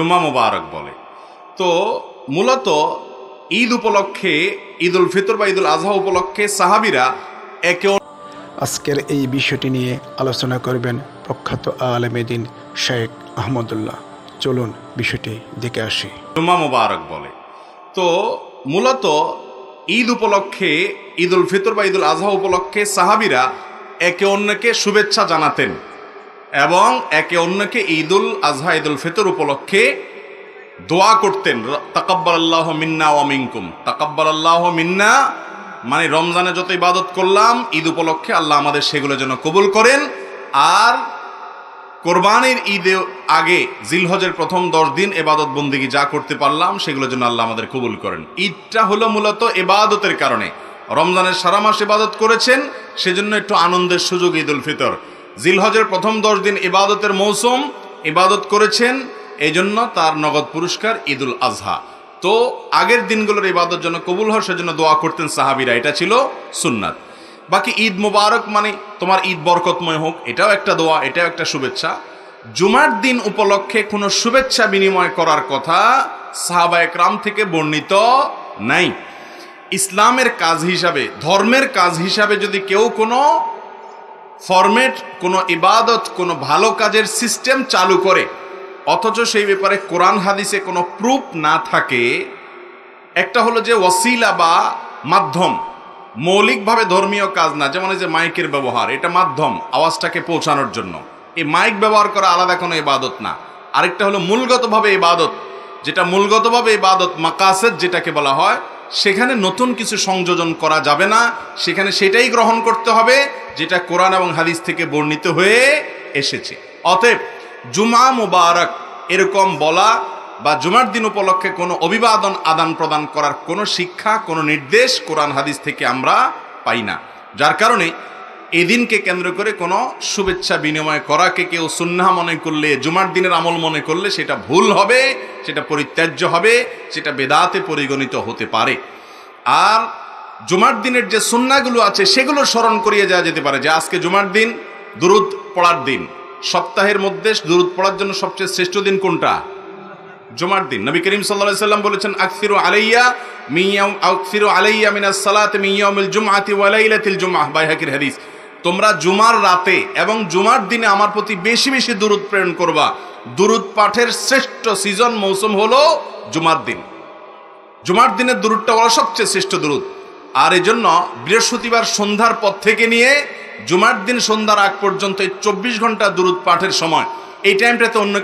জুমা মুবারক বলে। তো মূলত ঈদ উপলক্ষে, ঈদ উল ফিতর বা ঈদ উল আজহা উপলক্ষে সাহাবীরা একে আজকের এই বিষয়টি নিয়ে আলোচনা করবেন প্রখ্যাত আলেমে দ্বীন শেখ আহমদুল্লাহ। চলুন বিষয়টি দেখে আসি। জুমা মুবারক বলে। তো মূলত ঈদ উপলক্ষে, ঈদ উল ফিতর বা ঈদ উল আজহা উপলক্ষে সাহাবীরা একে অন্যকে শুভেচ্ছা জানাতেন এবং একে অন্যকে ঈদ উল আজহা, ঈদ উল ফিতর উপলক্ষে দোয়া করতেন। তাকাব্বালাল্লাহু মিন্না ওয়া মিনকুম। তাকাব্বালাল্লাহু মিন্না মানে রমজানে যত ইবাদত করলাম, ঈদ উপলক্ষে আল্লাহ আমাদের সেগুলো যেন কবুল করেন। আর কোরবানির ঈদে আগে জিলহজের প্রথম 10 দিন ইবাদত বন্দেগী যা করতে পারলাম সেগুলো যেন আল্লাহ আমাদের কবুল করেন। ঈদটা হলো মূলত ইবাদতের কারণে। রমজানের সারা মাস ইবাদত করেছেন, সেজন্য একটু আনন্দের সুযোগ ঈদ উল ফিতর। জিলহজের প্রথম 10 দিন ইবাদতের মৌসুম, ইবাদত করেছেন, এই জন্য তার নগদ পুরস্কার ঈদ উল আজহা। তো আগের দিনগুলোর ইবাদত যেন কবুল হয় সেজন্য দোয়া করতেন সাহাবীরা, এটা ছিল সুন্নাত। বাকি ঈদ মুবারক মানে তোমার ঈদ বরকতময় হোক, এটাও একটা দোয়া, এটাও একটা শুভেচ্ছা। জুমার দিন উপলক্ষে কোনো শুভেচ্ছা বিনিময় করার কথা সাহাবায়ে কেরাম থেকে বর্ণিত নাই। ইসলামের কাজ হিসাবে, ধর্মের কাজ হিসাবে যদি কেউ কোনো ফরম্যাট, কোনো ইবাদত, কোনো ভালো কাজের সিস্টেম চালু করে, অথচ সেই ব্যাপারে কোরআন হাদিসে কোনো প্রুফ না থাকে, একটা হলো যে ওয়াসিলা বা মাধ্যম, মৌলিকভাবে ধর্মীয় কাজ না, যেমন এই যে মাইকের ব্যবহার, এটা মাধ্যম আওয়াজটাকে পৌঁছানোর জন্য। এই মাইক ব্যবহার করা আলাদা কোনো ইবাদত না। আরেকটা হলো মূলগতভাবে ইবাদত, যেটা মূলগতভাবে ইবাদত মাকাসেদ যেটাকে বলা হয়, সেখানে নতুন কিছু সংযোজন করা যাবে না, সেখানে সেটাই গ্রহণ করতে হবে যেটা কোরআন এবং হাদিস থেকে বর্ণিত হয়ে এসেছে। অতএব জুমা মুবারক এরকম বলা বা জুমার দিন উপলক্ষে কোনো অভিবাদন আদান প্রদান করার কোনো শিক্ষা, কোনো নির্দেশ কোরআন হাদিস থেকে আমরা পাই না। যার কারণে এই দিনকে কেন্দ্র করে কোনো শুভেচ্ছা বিনিময় করাকে কেউ সুন্নাহ মনে করলে, জুমার দিনের আমল মনে করলে সেটা ভুল হবে, সেটা পরিত্যাজ্য হবে, সেটা বেদাতে পরিগণিত হতে পারে। আর জুমার দিনের যে সুন্নাহগুলো আছে সেগুলো স্মরণ করিয়ে যাওয়া যেতে পারে, যে আজকে জুমার দিন, দুরুদ পড়ার দিন। সপ্তাহের মধ্যে দুরুদ পড়ার জন্য সবচেয়ে শ্রেষ্ঠ দিন কোনটা? জুমার দিন। নবী করিম সাল্লাল্লাহু আলাইহি সাল্লাম বলেছেন, আকসিরু আলাইয়া মিনাস সালাতি মিন ইয়াউমিল জুমআতি ওয়া লাইলাতিল জুমআহ, বাইহাকির হাদিস। তোমরা জুমার রাতে এবং জুমার দিনে আমার প্রতি বেশি বেশি দুরুদ প্রেরণ করবা। দুরুদ পাঠের শ্রেষ্ঠ সিজন, মৌসুম হলো জুমার দিন। জুমার দিনের দুরুদটা হলো সবচেয়ে শ্রেষ্ঠ দুরুদ। আর এজন্য বৃহস্পতিবার সন্ধ্যার পর থেকে নিয়ে জুমার দিন সন্ধ্যার আগ পর্যন্ত 24 ঘন্টা দুরুদ পাঠের সময়, এই টাইমটাতে অন্য